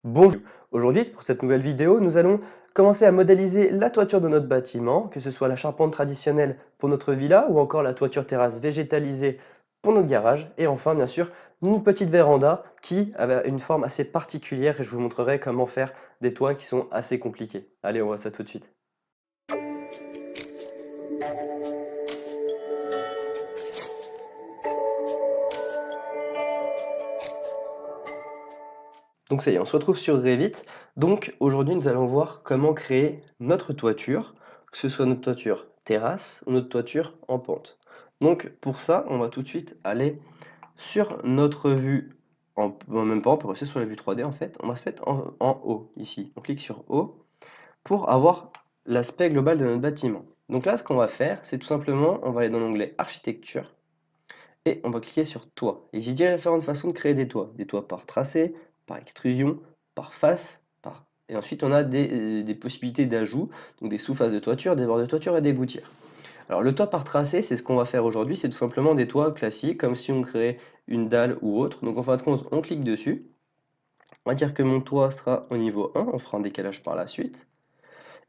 Bonjour, aujourd'hui pour cette nouvelle vidéo, nous allons commencer à modéliser la toiture de notre bâtiment, que ce soit la charpente traditionnelle pour notre villa ou encore la toiture terrasse végétalisée pour notre garage. Et enfin, bien sûr, une petite véranda qui a une forme assez particulière et je vous montrerai comment faire des toits qui sont assez compliqués. Allez, on voit ça tout de suite. Donc ça y est, on se retrouve sur Revit. Donc aujourd'hui, nous allons voir comment créer notre toiture, que ce soit notre toiture terrasse ou notre toiture en pente. Donc pour ça, on va tout de suite aller sur notre vue, même pas, on peut rester sur la vue 3D en fait. On va se mettre en haut, ici. On clique sur haut pour avoir l'aspect global de notre bâtiment. Donc là, ce qu'on va faire, c'est tout simplement, on va aller dans l'onglet architecture et on va cliquer sur toit. Et j'ai différentes façons de créer des toits. Des toits par tracé, par extrusion, par face, par... Et ensuite, on a des possibilités d'ajout, donc des sous-faces de toiture, des bords de toiture et des gouttières. Alors le toit par tracé, c'est ce qu'on va faire aujourd'hui, c'est tout simplement des toits classiques, comme si on créait une dalle ou autre. Donc en fin de compte, on clique dessus. On va dire que mon toit sera au niveau 1, on fera un décalage par la suite.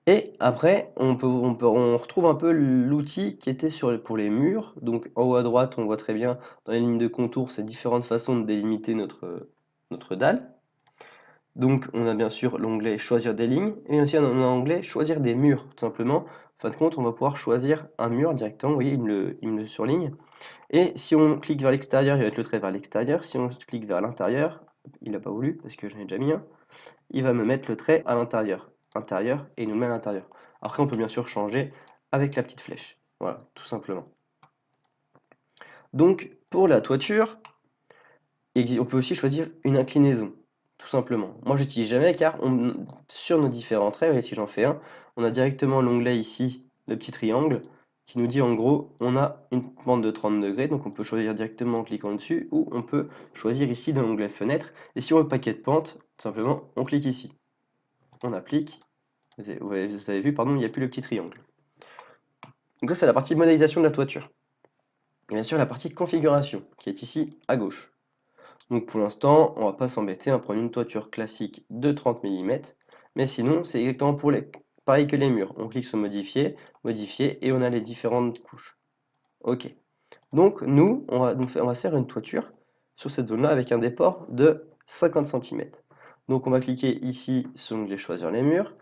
Et après, on retrouve un peu l'outil qui était pour les murs. Donc en haut à droite, on voit très bien dans les lignes de contour ces différentes façons de délimiter notre dalle. Donc on a bien sûr l'onglet choisir des lignes et aussi on a l'onglet choisir des murs tout simplement. En fin de compte, on va pouvoir choisir un mur directement, vous voyez, il me le surligne. Et si on clique vers l'extérieur, il va mettre le trait vers l'extérieur. Si on clique vers l'intérieur, il n'a pas voulu parce que j'en ai déjà mis un, il va me mettre le trait à l'intérieur, intérieur, et il nous met à l'intérieur. Après, on peut bien sûr changer avec la petite flèche. Voilà, tout simplement. Donc, pour la toiture, on peut aussi choisir une inclinaison, tout simplement. Moi, j'utilise jamais car sur nos différents traits, voyez, si j'en fais un, on a directement l'onglet ici, le petit triangle, qui nous dit en gros, on a une pente de 30 degrés, donc on peut choisir directement en cliquant dessus, ou on peut choisir ici dans l'onglet fenêtre. Et si on veut paquet de pente, tout simplement, on clique ici. On applique. Vous avez vu, pardon, il n'y a plus le petit triangle. Donc ça, c'est la partie modélisation de la toiture. Et bien sûr, la partie configuration, qui est ici à gauche. Donc pour l'instant, on va pas s'embêter à prendre une toiture classique de 30 mm, mais sinon, c'est exactement pareil que les murs. On clique sur modifier, modifier, et on a les différentes couches. Ok. Donc nous, on va faire une toiture sur cette zone-là avec un déport de 50 cm. Donc on va cliquer ici sur l'onglet choisir les murs,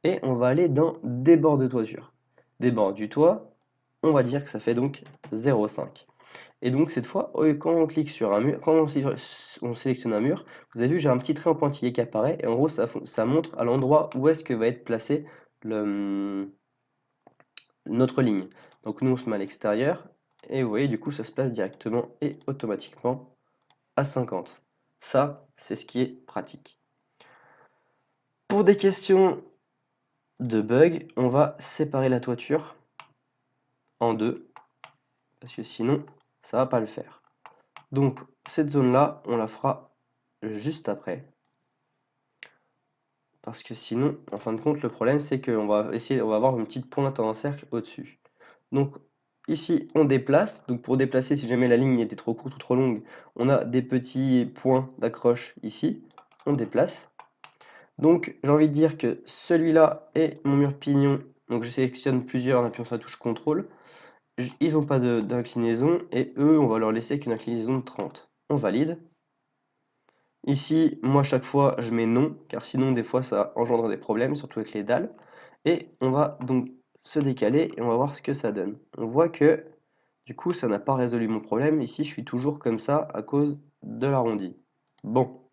et on va aller dans débord de toiture. Débord du toit, on va dire que ça fait donc 0,5. Et donc cette fois, quand on clique sur un mur, quand on sélectionne un mur, vous avez vu, j'ai un petit trait en pointillé qui apparaît, et en gros, ça montre à l'endroit où est-ce que va être placée notre ligne. Donc nous, on se met à l'extérieur, et vous voyez, du coup, ça se place directement et automatiquement à 50. Ça, c'est ce qui est pratique. Pour des questions de bugs, on va séparer la toiture en deux, parce que sinon, ça va pas le faire. Donc, cette zone-là, on la fera juste après. Parce que sinon, en fin de compte, le problème, c'est qu'on va on va avoir une petite pointe en cercle au-dessus. Donc, ici, on déplace. Donc, pour déplacer, si jamais la ligne était trop courte ou trop longue, on a des petits points d'accroche ici. On déplace. Donc, j'ai envie de dire que celui-là est mon mur pignon. Donc, je sélectionne plusieurs en appuyant sur la touche CTRL. Ils n'ont pas d'inclinaison et eux, on va leur laisser qu'une inclinaison de 30. On valide. Ici, moi, chaque fois, je mets non, car sinon, des fois, ça engendre des problèmes, surtout avec les dalles. Et on va donc se décaler et on va voir ce que ça donne. On voit que, du coup, ça n'a pas résolu mon problème. Ici, je suis toujours comme ça à cause de l'arrondi. Bon.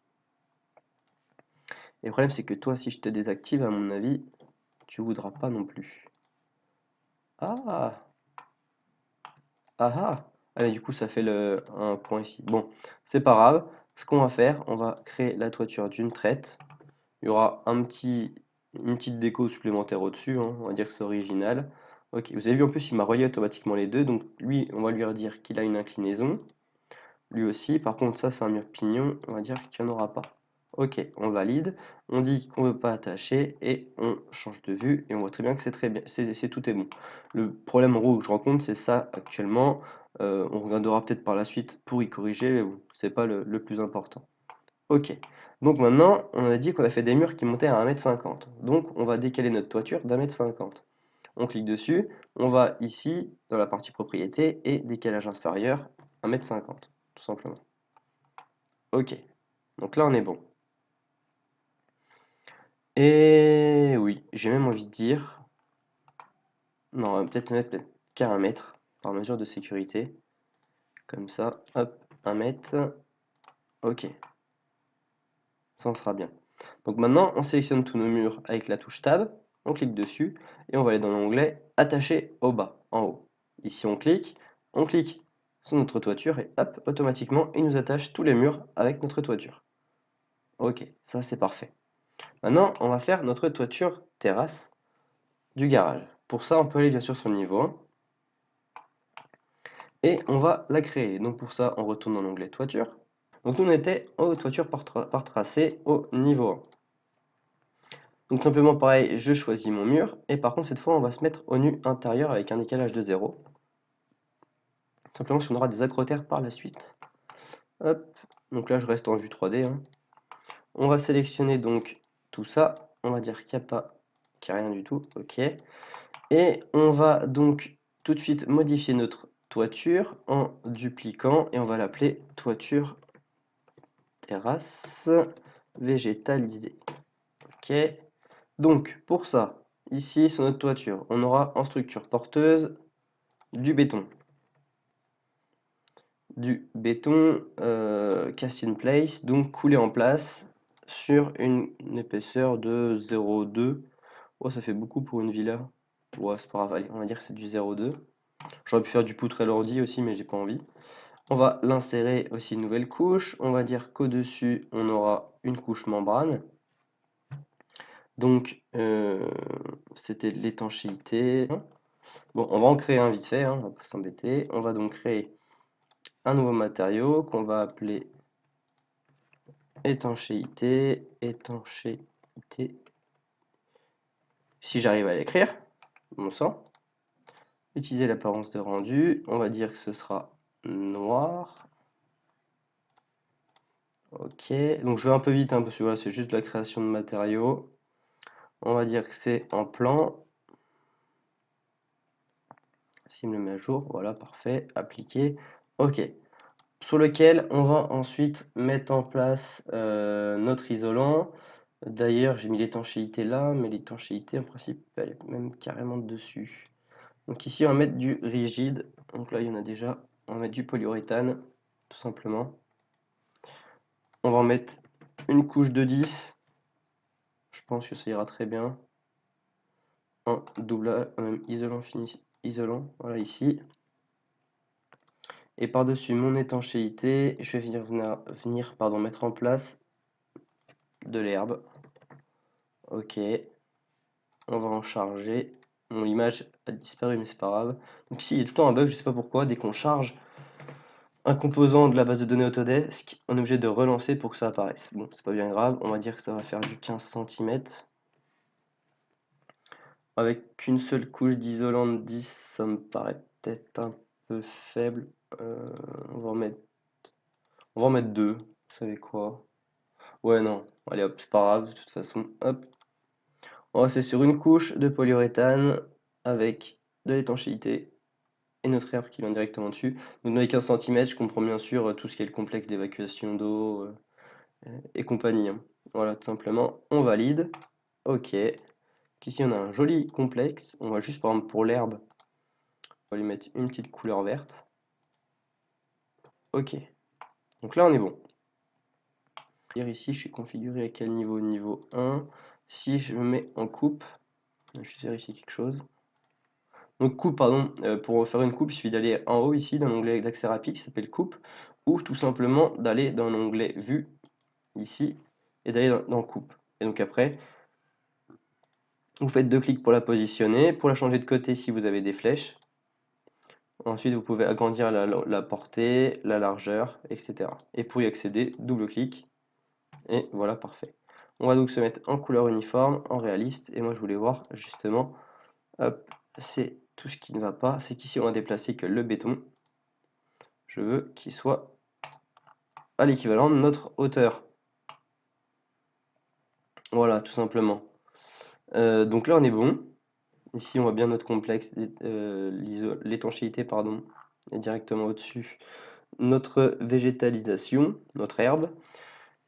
Et le problème, c'est que toi, si je te désactive, à mon avis, tu voudras pas non plus. Ah! Ah ah! Ah, mais du coup, ça fait un point ici. Bon, c'est pas grave. Ce qu'on va faire, on va créer la toiture d'une traite. Il y aura une petite déco supplémentaire au-dessus, hein, on va dire que c'est original. Ok, vous avez vu en plus il m'a relié automatiquement les deux, donc lui on va lui redire qu'il a une inclinaison, lui aussi, par contre ça c'est un mur pignon, on va dire qu'il n'y en aura pas. Ok, on valide, on dit qu'on ne veut pas attacher et on change de vue et on voit très bien que c'est très bien, tout est bon. Le problème en gros que je rencontre c'est ça actuellement, on regardera peut-être par la suite pour y corriger, mais bon, c'est pas le plus important. OK. Donc maintenant, on a dit qu'on a fait des murs qui montaient à 1,50 m. Donc on va décaler notre toiture d'1,50 m. On clique dessus, on va ici, dans la partie propriété, et décalage inférieur, 1,50 m, tout simplement. OK. Donc là, on est bon. Et oui, j'ai même envie de dire... Non, on va peut-être mettre qu'à 1 mètre, par mesure de sécurité. Comme ça, hop, 1 mètre. OK, ça en sera bien. Donc maintenant, on sélectionne tous nos murs avec la touche Tab, on clique dessus, et on va aller dans l'onglet Attacher au bas, en haut. Ici, on clique sur notre toiture, et hop, automatiquement, il nous attache tous les murs avec notre toiture. OK, ça c'est parfait. Maintenant, on va faire notre toiture terrasse du garage. Pour ça, on peut aller bien sûr sur le niveau 1, et on va la créer. Donc pour ça, on retourne dans l'onglet toiture. Donc nous, on était aux toitures par tracé au niveau 1. Donc simplement pareil, je choisis mon mur, et par contre cette fois on va se mettre au nu intérieur avec un décalage de 0. Simplement si on aura des acrotères par la suite. Hop, donc là je reste en vue 3D, hein. On va sélectionner donc tout ça, on va dire qu'il n'y a rien du tout, ok. Et on va donc tout de suite modifier notre toiture en dupliquant, et on va l'appeler toiture terrasse végétalisée. Ok. Donc, pour ça, ici, sur notre toiture, on aura en structure porteuse du béton. Du béton cast in place, donc coulé en place sur une épaisseur de 0,2. Oh, ça fait beaucoup pour une villa. Ouais, c'est pas grave, allez, on va dire que c'est du 0,2. J'aurais pu faire du poutre à l'ordi aussi, mais j'ai pas envie. On va l'insérer aussi une nouvelle couche. On va dire qu'au-dessus, on aura une couche membrane. Donc, c'était de l'étanchéité. Bon, on va en créer un vite fait, hein, on va pas s'embêter. On va donc créer un nouveau matériau qu'on va appeler étanchéité. Étanchéité. Si j'arrive à l'écrire, bon sang. Utiliser l'apparence de rendu. On va dire que ce sera noir. Ok, donc je vais un peu vite, hein, parce que voilà, c'est juste de la création de matériaux. On va dire que c'est en plan. Si me le met à jour, voilà, parfait, appliquer. Ok, sur lequel on va ensuite mettre en place notre isolant. D'ailleurs, j'ai mis l'étanchéité là, mais l'étanchéité, en principe, elle est même carrément dessus. Donc ici, on va mettre du rigide. Donc là, il y en a déjà. On va mettre du polyuréthane, tout simplement. On va en mettre une couche de 10. Je pense que ça ira très bien. Un double isolant fini, isolant, voilà ici. Et par-dessus mon étanchéité, je vais venir mettre en place de l'herbe. Ok, on va en charger. Mon image a disparu, mais c'est pas grave. Donc ici, il y a tout le temps un bug, je sais pas pourquoi. Dès qu'on charge un composant de la base de données Autodesk, on est obligé de relancer pour que ça apparaisse. Bon, c'est pas bien grave, on va dire que ça va faire du 15 cm. Avec qu'une seule couche d'isolant de 10, ça me paraît peut-être un peu faible. On va en mettre deux. Vous savez quoi? Ouais, non. Allez hop, c'est pas grave, de toute façon. Hop. On va rester sur une couche de polyuréthane avec de l'étanchéité et notre herbe qui vient directement dessus. Donc dans les 15 cm, je comprends bien sûr tout ce qui est le complexe d'évacuation d'eau et compagnie, hein. Voilà, tout simplement, on valide. Ok. Ici, on a un joli complexe. On va juste, par exemple, pour l'herbe, on va lui mettre une petite couleur verte. Ok. Donc là, on est bon. Ici, je suis configuré à quel niveau? Niveau 1. Si je me mets en coupe, je vais juste vérifier quelque chose. Donc coupe, pardon, pour faire une coupe, il suffit d'aller en haut ici dans l'onglet d'accès rapide qui s'appelle coupe, ou tout simplement d'aller dans l'onglet vue ici et d'aller dans coupe. Et donc après, vous faites deux clics pour la positionner, pour la changer de côté si vous avez des flèches. Ensuite, vous pouvez agrandir la portée, la largeur, etc. Et pour y accéder, double clic. Et voilà, parfait. On va donc se mettre en couleur uniforme, en réaliste. Et moi, je voulais voir justement, hop, c'est tout ce qui ne va pas. C'est qu'ici, on a déplacé que le béton. Je veux qu'il soit à l'équivalent de notre hauteur. Voilà, tout simplement. Donc là, on est bon. Ici, on voit bien notre complexe, l'étanchéité, pardon, est directement au-dessus. Notre végétalisation, notre herbe.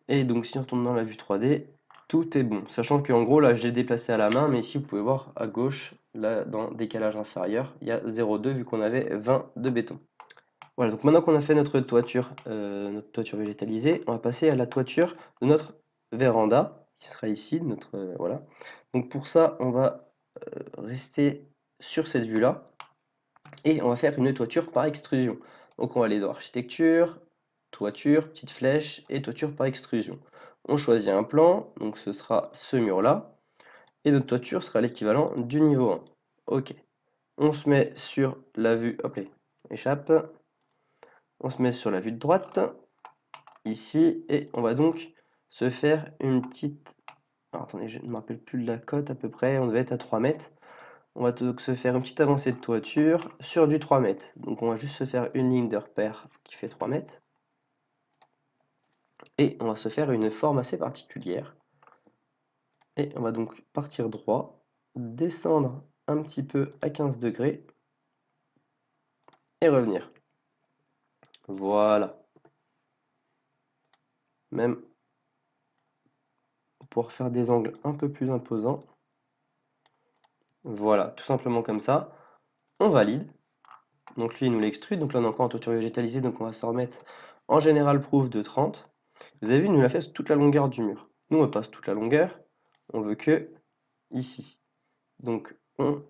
Et donc, si on retourne dans la vue 3D, tout est bon. Sachant qu'en gros, là, j'ai déplacé à la main, mais ici, vous pouvez voir à gauche, là, dans décalage inférieur, il y a 0,2 vu qu'on avait 20 de béton. Voilà, donc maintenant qu'on a fait notre toiture végétalisée, on va passer à la toiture de notre véranda, qui sera ici, voilà. Donc pour ça, on va rester sur cette vue-là, et on va faire une toiture par extrusion. Donc on va aller dans architecture, toiture, petite flèche, et toiture par extrusion. On choisit un plan, donc ce sera ce mur-là, et notre toiture sera l'équivalent du niveau 1. Ok. On se met sur la vue, hop là, échappe. On se met sur la vue de droite, ici, et on va donc se faire une petite... Alors, attendez, je ne me rappelle plus de la cote à peu près, on devait être à 3 mètres. On va donc se faire une petite avancée de toiture sur du 3 mètres. Donc on va juste se faire une ligne de repère qui fait 3 mètres. Et on va se faire une forme assez particulière. Et on va donc partir droit, descendre un petit peu à 15 degrés et revenir. Voilà. Même pour faire des angles un peu plus imposants. Voilà, tout simplement comme ça. On valide. Donc lui, il nous l'extrude. Donc là, on est encore en toiture végétalisée. Donc on va se remettre en général proof de 30. Vous avez vu, il nous l'a fait toute la longueur du mur. Nous, on passe toute la longueur. On veut que ici. Donc on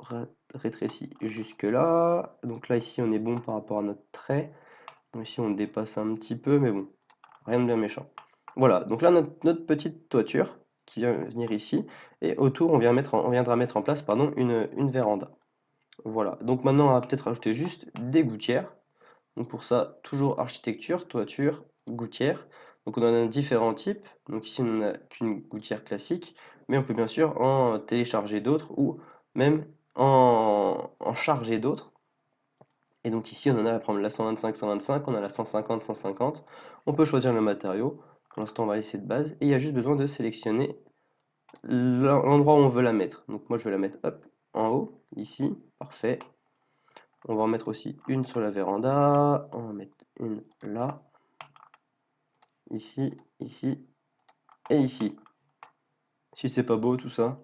rétrécit jusque là. Donc là, ici, on est bon par rapport à notre trait. Donc ici, on dépasse un petit peu, mais bon, rien de bien méchant. Voilà, donc là, notre petite toiture qui vient venir ici. Et autour, on viendra mettre en place pardon, une véranda. Voilà, donc maintenant on va peut-être rajouter juste des gouttières. Donc pour ça, toujours architecture, toiture, gouttière. Donc on en a différents types. Donc ici on n'a qu'une gouttière classique, mais on peut bien sûr en télécharger d'autres ou même en charger d'autres. Et donc ici on en a à prendre la 125, 125, on a la 150, 150. On peut choisir le matériau. Pour l'instant on va laisser de base. Et il y a juste besoin de sélectionner l'endroit où on veut la mettre. Donc moi je vais la mettre hop, en haut, ici, parfait. On va en mettre aussi une sur la véranda, on va en mettre une là, ici, ici et ici. Si c'est pas beau tout ça.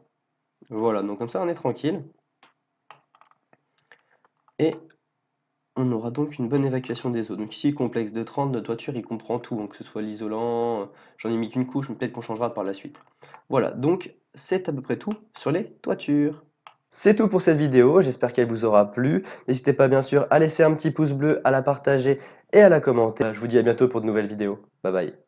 Voilà, donc comme ça on est tranquille. Et on aura donc une bonne évacuation des eaux. Donc ici, le complexe de 30 de toiture, il comprend tout, donc que ce soit l'isolant, j'en ai mis qu'une couche, mais peut-être qu'on changera par la suite. Voilà, donc c'est à peu près tout sur les toitures. C'est tout pour cette vidéo, j'espère qu'elle vous aura plu. N'hésitez pas bien sûr à laisser un petit pouce bleu, à la partager et à la commenter. Je vous dis à bientôt pour de nouvelles vidéos. Bye bye.